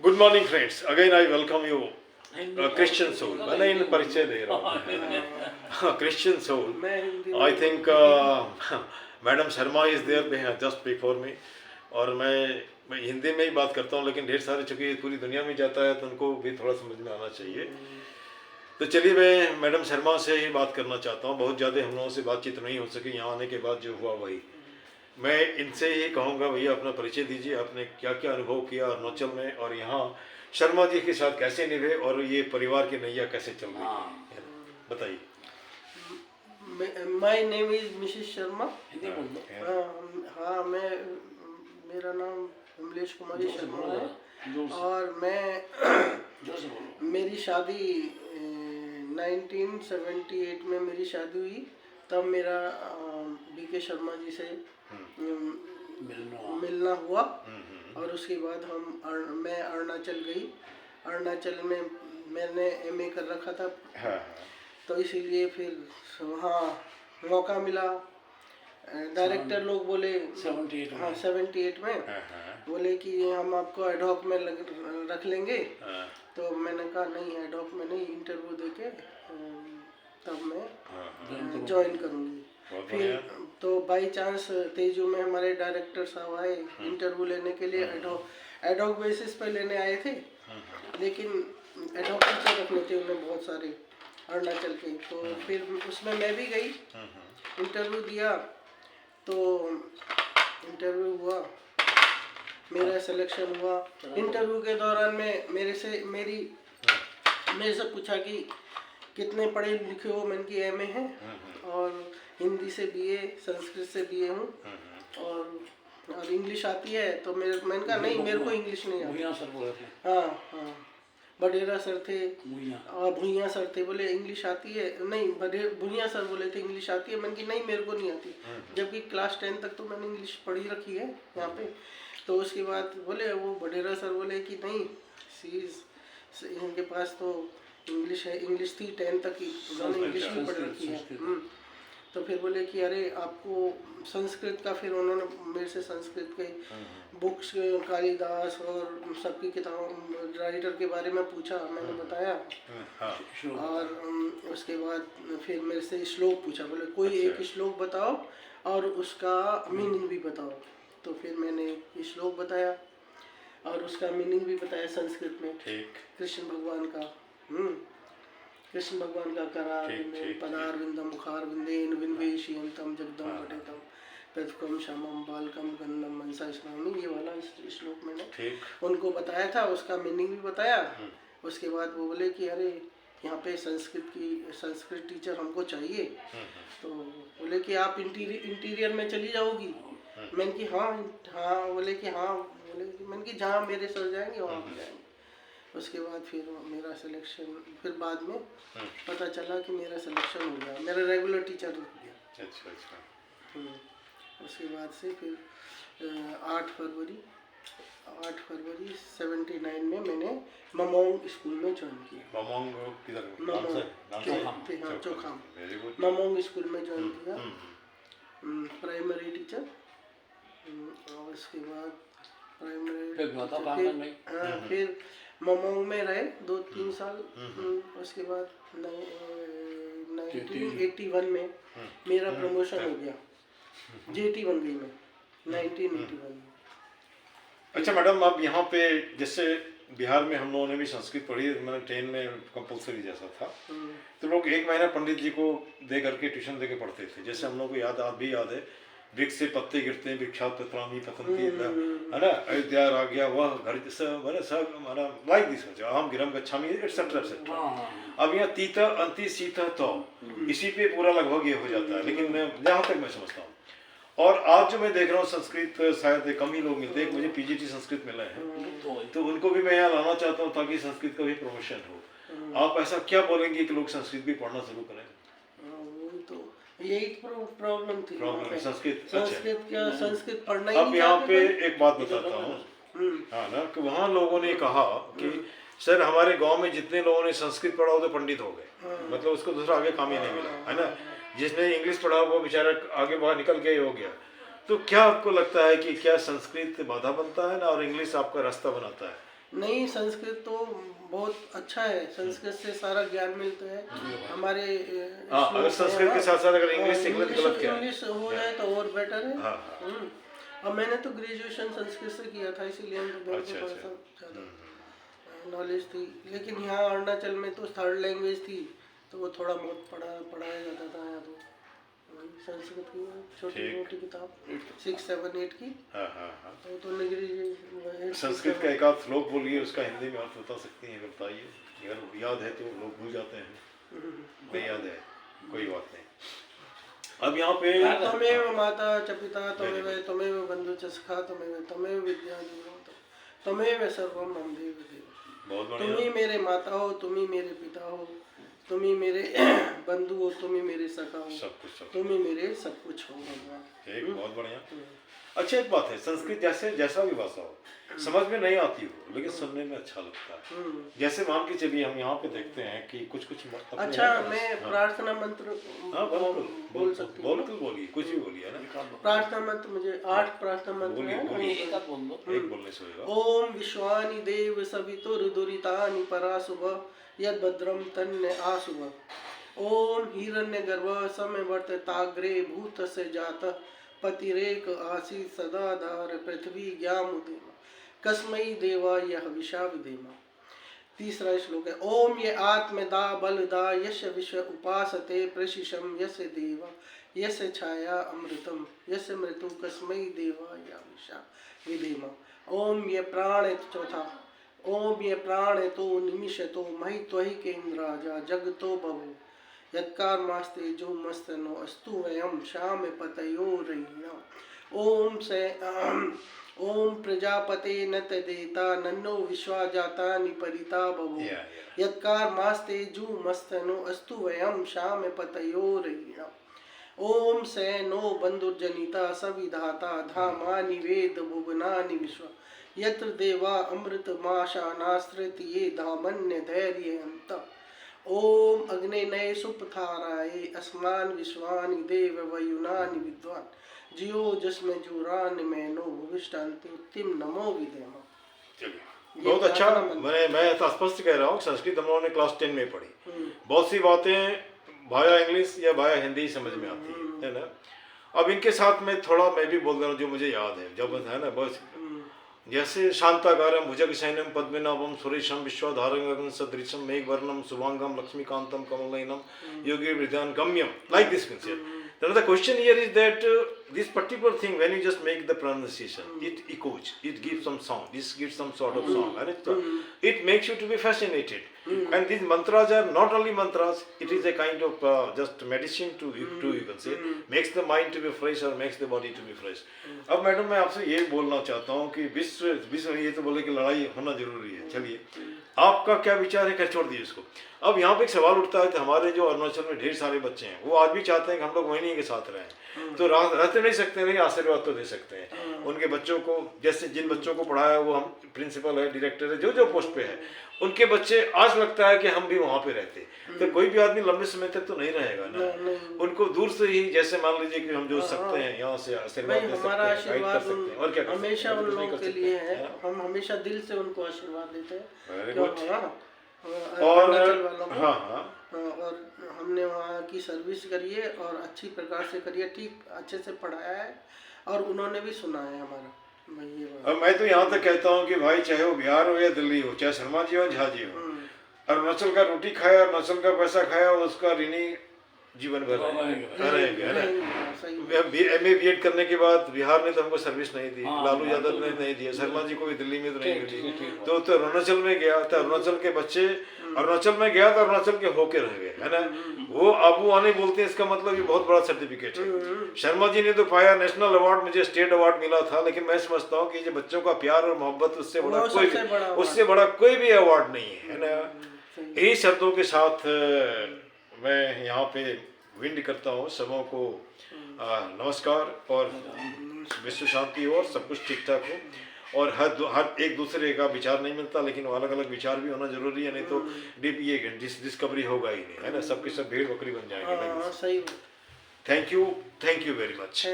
Good morning friends, again I welcome you Christian soul. मैंने इन परिचय दे रहा हूँ Christian soul. I think madam Sharma is there just before me. और मैं हिंदी में ही बात करता हूँ, लेकिन ढेर सारे चूंकि पूरी दुनिया में जाता है तो उनको भी थोड़ा समझ में आना चाहिए। तो चलिए, मैं मैडम शर्मा से ही बात करना चाहता हूँ। बहुत ज़्यादा हम लोगों से बातचीत नहीं हो सकी, यहाँ आने के बाद जो हुआ वही मैं इनसे ही कहूँगा। भैया अपना परिचय दीजिए, आपने क्या क्या अनुभव किया अरुणाचल में, और यहाँ शर्मा जी के साथ कैसे निभे, और ये परिवार की नैया कैसे चल रही है, बताइए। My name is Mrs Sharma. हाँ, मेरा नाम कमलेश कुमारी शर्मा है। और मेरी शादी 1978 में मेरी शादी हुई। तब मेरा बीके शर्मा जी से मिलना हुआ। और उसके बाद मैं अरुणाचल गई। अरुणाचल में मैंने एमए कर रखा था। तो इसीलिए फिर वहाँ मौका मिला। डायरेक्टर लोग बोले 78 में बोले कि हम आपको एडहॉक में रख लेंगे। तो मैंने कहा नहीं, एडहॉक में नहीं, इंटरव्यू देके तब मैं ज्वाइन करूँगी। फिर तो बाई चांस तेजू में हमारे डायरेक्टर साहब आए इंटरव्यू लेने के लिए। एडहॉक बेसिस पे लेने आए थे, लेकिन एडहॉक टीचर रखने थे उन्हें बहुत सारे अरुणाचल के। तो फिर उसमें मैं भी गई, इंटरव्यू दिया। तो इंटरव्यू हुआ, मेरा सिलेक्शन हुआ। इंटरव्यू के दौरान में मेरे से पूछा कि कितने पढ़े लिखे हो। मैंने कि एमए है, और हिंदी से बीए, संस्कृत से बीए हूँ, और इंग्लिश आती है। तो मैंने कहा नहीं, मेरे को इंग्लिश नहीं आती। हाँ, बडेरा सर थे और भुइयाँ सर थे, बोले इंग्लिश आती है। नहीं, भुइयाँ सर बोले थे इंग्लिश आती है। मैंने कि नहीं, मेरे को नहीं आती, जबकि क्लास 10 तक तो मैंने इंग्लिश पढ़ी रखी है यहाँ पे। तो उसके बाद बोले वो बडेरा सर बोले कि नहीं, इनके पास तो इंग्लिश है, इंग्लिश थी 10 तक की, उन्होंने इंग्लिश भी पढ़ रखी है। तो फिर बोले कि अरे आपको संस्कृत का, फिर उन्होंने मेरे से संस्कृत के बुक्स, कालिदास और सबकी किताबों राइटर के बारे में पूछा। मैंने बताया। और उसके बाद फिर मेरे से श्लोक पूछा, बोले कोई एक श्लोक बताओ और उसका मीनिंग भी बताओ। तो फिर मैंने श्लोक बताया और उसका मीनिंग भी बताया संस्कृत में। कृष्ण भगवान का कृष्ण भगवान का करारविंदे पदारविंदम मुखारविंदेन विन्वेषयन्तम जगदम पठेतम प्रथकम श्यामम बालकम गन्धम मनसा स्नामी, ये वाला श्लोक मैंने उनको बताया था, उसका मीनिंग भी बताया। उसके बाद वो बोले कि अरे यहाँ पे संस्कृत टीचर हमको चाहिए। तो बोले कि आप इंटीरियर में चली जाओगी। मैंने कि हाँ, बोले कि हाँ, मैंने कि जहाँ मेरे सर जाएंगे वहाँ भी जाएंगे। उसके बाद फिर मेरा सिलेक्शन, फिर बाद में पता चला कि मेरा सिलेक्शन हो गया, मेरा रेगुलर टीचर हो गया। अच्छा। उसके बाद से फिर 8 फरवरी 79 में मैंने ममोंग स्कूल में ज्वाइन किया। ममोंग किधर? चोखाम। ममोंग स्कूल में ज्वाइन किया, प्राइमरी टीचर। और उसके बाद फिर ममोंग में रहे 2-3 साल। उसके बाद 1981 में मेरा प्रमोशन हो गया, जेटी बन गई मैं 1981 में। अच्छा मैडम, अब यहाँ पे जैसे बिहार में हम लोगों ने भी संस्कृत पढ़ी, मैंने 10 में कंपलसरी जैसा था। तो लोग 1 महीना पंडित जी को दे करके ट्यूशन दे के पढ़ते थे। जैसे हम लोग को आज भी याद है, वृक्ष से पत्ते गिरते हैं, विख्यात पत्रामी पतंती, है ना, अयोध्या आ गया वह घर सब लाइक दिस, अहम गिरम गच्छामि एटसेट्रा एटसेट्रा। अब यहाँ तीता अंति सीता तो इसी पे पूरा लगभग ये हो जाता है। लेकिन जहाँ तक मैं समझता हूँ, और आज जो मैं देख रहा हूँ संस्कृत शायद कम ही लोग मिलते हैं। मुझे पीजीटी संस्कृत मिला है, तो उनको भी मैं यहाँ लाना चाहता हूँ ताकि संस्कृत का भी प्रमोशन हो। आप ऐसा क्या बोलेंगे कि लोग संस्कृत भी पढ़ना शुरू करें? यही प्रॉब्लम थी संस्कृत पढ़ना ही। अब यहाँ पे एक बात बताता हूँ, हाँ ना, कि वहाँ लोगों ने कहा कि सर हमारे गांव में जितने लोगों ने संस्कृत पढ़ा वो तो पंडित हो गए, मतलब उसको दूसरा आगे काम ही नहीं मिला, है ना। जिसने इंग्लिश पढ़ा वो बेचारा आगे बाहर निकल के हो गया। तो क्या आपको लगता है कि क्या संस्कृत बाधा बनता है ना, और इंग्लिश आपका रास्ता बनाता है? नहीं, संस्कृत तो बहुत अच्छा है, संस्कृत से सारा ज्ञान मिलता है हमारे हाँ, अगर संस्कृत के साथ साथ अगर इंग्लिश सीख ले तो गलत क्या है? इंग्लिश हो जाए तो और बेटर है। हाँ, हाँ। अब मैंने तो ग्रेजुएशन संस्कृत से किया था, इसीलिए हम तो मेरे अच्छा, को थोड़ा अच्छा। सा ज़्यादा नॉलेज थी। लेकिन यहाँ अरुणाचल में तो थर्ड लैंग्वेज थी, तो वो थोड़ा बहुत पढ़ाया जाता था यहाँ तो। वही संस्कृत की छोटी ठीक। मोटी किताब 6, 7, 8 की, हाँ, हाँ, हाँ। तो ग्रेजुएशन संस्कृत का एक आध श्लोक बोलिए, उसका हिंदी में अर्थ बता सकती हैं, अगर बताइए। अगर याद है तो लोग भूल जाते हैं, नहीं याद है कोई बात नहीं। अब यहाँ पे त्वमेव माता च पिता त्वमेव बंधु च सखा त्वमेव विद्या त्वमेव सर्वं मम देव देव। बहुत तुम बढ़िया। ही मेरे माता हो, तुम ही मेरे पिता हो, तुम ही मेरे बंधु हो, तुम ही मेरे सखा हो, सब कुछ तुम ही मेरे सब कुछ हो भगवान। ठीक, बहुत बढ़िया। अच्छा, एक बात है, संस्कृत जैसा भी भाषा हो, समझ में नहीं आती हो, लेकिन सुनने में अच्छा लगता है। जैसे मान के चलिए हम यहाँ पे देखते हैं कि कुछ अच्छा, मैं प्रार्थना मंत्र बोल सकती हूँ? बोलिए, कुछ भी बोलिए, है ना। प्रार्थना मंत्र मुझे 8 प्रार्थना मंत्र है। एक बोलने से होगा। ओम विश्वानि देव सवितुर्दुरितानि पराशुभ यद्भद्रम तन्ने आशुभ। ओम हिरण्यगर्भ समवर्तताग्रे भूतस्य जातः पतिरेक आसीत् सदाधार पृथ्वी ज्ञामुदेव कस्मै देवाय हविषा विधेम। तीसरा श्लोक है, ओम ये आत्मदा बलदा यश विश्व उपासते प्रशिषम यश देव यश छाया अमृतम यश मृत्यु कस्मै देवाय हविषा विधेम। ओम ये प्राण चौथा, ओम ये प्राण तो निमिषतो महि त्वहि केन्द्राजा जगतो बहु यत्कार मास्ते जो मस्तनो अस्तु वयम श्याम पतयोरयिणा। ओम से ओम प्रजापते न तदेता नन्नो विश्वा जाता निपरिता बभू यत्कार मास्ते जु मस्तनो अस्तु वयम श्याम पतयोरयिणा। ओम से नो बंधुर्जनिता सविधाता धामानि वेद भुवनानि विश्व यत्र देवा अमृतमाशानास्त्रति ये धामन्य धैर्यन्त। ओम अग्नेनये सुपथाराय अस्मान विश्वानि देव वयुनानि विद्वान जियो जस्मे जुरान मैनो भविष्ठान्ति उत्तिम नमो विदेम। बहुत अच्छा। मैं तो स्पष्ट कह रहा हूँ, संस्कृत हम लोगों ने क्लास 10 में पढ़ी, बहुत सी बातें भाया इंग्लिश या भाया हिंदी समझ में आती है ना। अब इनके साथ में थोड़ा मैं भी बोल रहा हूँ जो मुझे याद है, जब है ना, बस जैसे शांताकारं भुजगशयनं पद्मनाभं सुरेशं विश्वाधारं सदृशं मेघवर्णं शुभांगं लक्ष्मीकांतं कमलनयनं योगी विद्यान गम्यम, like this means here. Then the question here is that this particular thing, when you just make the pronunciation, it echoes, it gives some sound, this gives some sort of sound, and it makes you to be fascinated. And these mantras are not only mantras, it is a kind of just medicine to you can say, makes the mind to be fresh or makes the body to be fresh. अब madam मैं आपसे ये बोलना चाहता हूँ कि विश्व ये तो बोले कि लड़ाई होना जरूरी है, चलिए आपका क्या विचार है, कर छोड़ दिए इसको। अब यहाँ पे एक सवाल उठता है कि हमारे जो अरुणाचल में ढेर सारे बच्चे हैं, वो आज भी चाहते हैं कि हम लोग वहीं के साथ रहें, तो रहते नहीं सकते, नहीं आशीर्वाद तो दे सकते हैं उनके बच्चों को। जैसे जिन बच्चों को पढ़ाया वो हम प्रिंसिपल है, डायरेक्टर है, जो पोस्ट पे है, उनके बच्चे आज लगता है कि हम भी वहाँ पे रहते, तो कोई भी आदमी लंबे समय तक तो नहीं रहेगा ना। उनको दूर से ही, जैसे मान लीजिए कि हम जो सकते हैं यहाँ से आशीर्वाद दे सकते हैं, गाइड कर सकते हैं, और क्या हमेशा उन लोगों के लिए है, हम हमेशा दिल से उनको आशीर्वाद देते हैं। और हमने वहाँ की सर्विस करी है और अच्छी प्रकार से करी है, ठीक अच्छे से पढ़ाया है और उन्होंने भी सुना है हमारा। अब मैं तो यहाँ तक कहता हूँ कि भाई चाहे वो बिहार हो या दिल्ली हो, चाहे शर्मा जी हो झा जी हो, अरुणाचल का रोटी खाया, अरुणाचल का पैसा खाया, उसका ऋणी जीवन भर रहेंगे, है ना। MA BEd करने के बाद बिहार में तो हमको सर्विस नहीं दी, लालू यादव ने नहीं दिया, शर्मा जी को भी दिल्ली में तो नहीं मिली, तो अरुणाचल में गया था, अरुणाचल के बच्चे अरुणाचल में गया तो अरुणाचल के होके रह गए, है ना। वो आबू आने बोलते हैं, इसका मतलब ये बहुत बड़ा सर्टिफिकेट है। शर्मा जी ने तो पाया नेशनल अवार्ड, मुझे स्टेट अवार्ड मिला था, लेकिन मैं समझता हूँ कि जो बच्चों का प्यार और मोहब्बत, उससे बड़ा कोई भी अवार्ड नहीं है ना। यही शब्दों के साथ मैं यहाँ पे विंड करता हूँ सबों को नमस्कार, और विश्व शांति हो और सब कुछ ठीक ठाक हो, और हर एक दूसरे का विचार नहीं मिलता, लेकिन अलग अलग विचार भी होना जरूरी है, नहीं तो ये डिस्कवरी होगा ही नहीं, है ना। सबके सब भेड़ बकरी बन जाएंगे। सही। Thank you very much.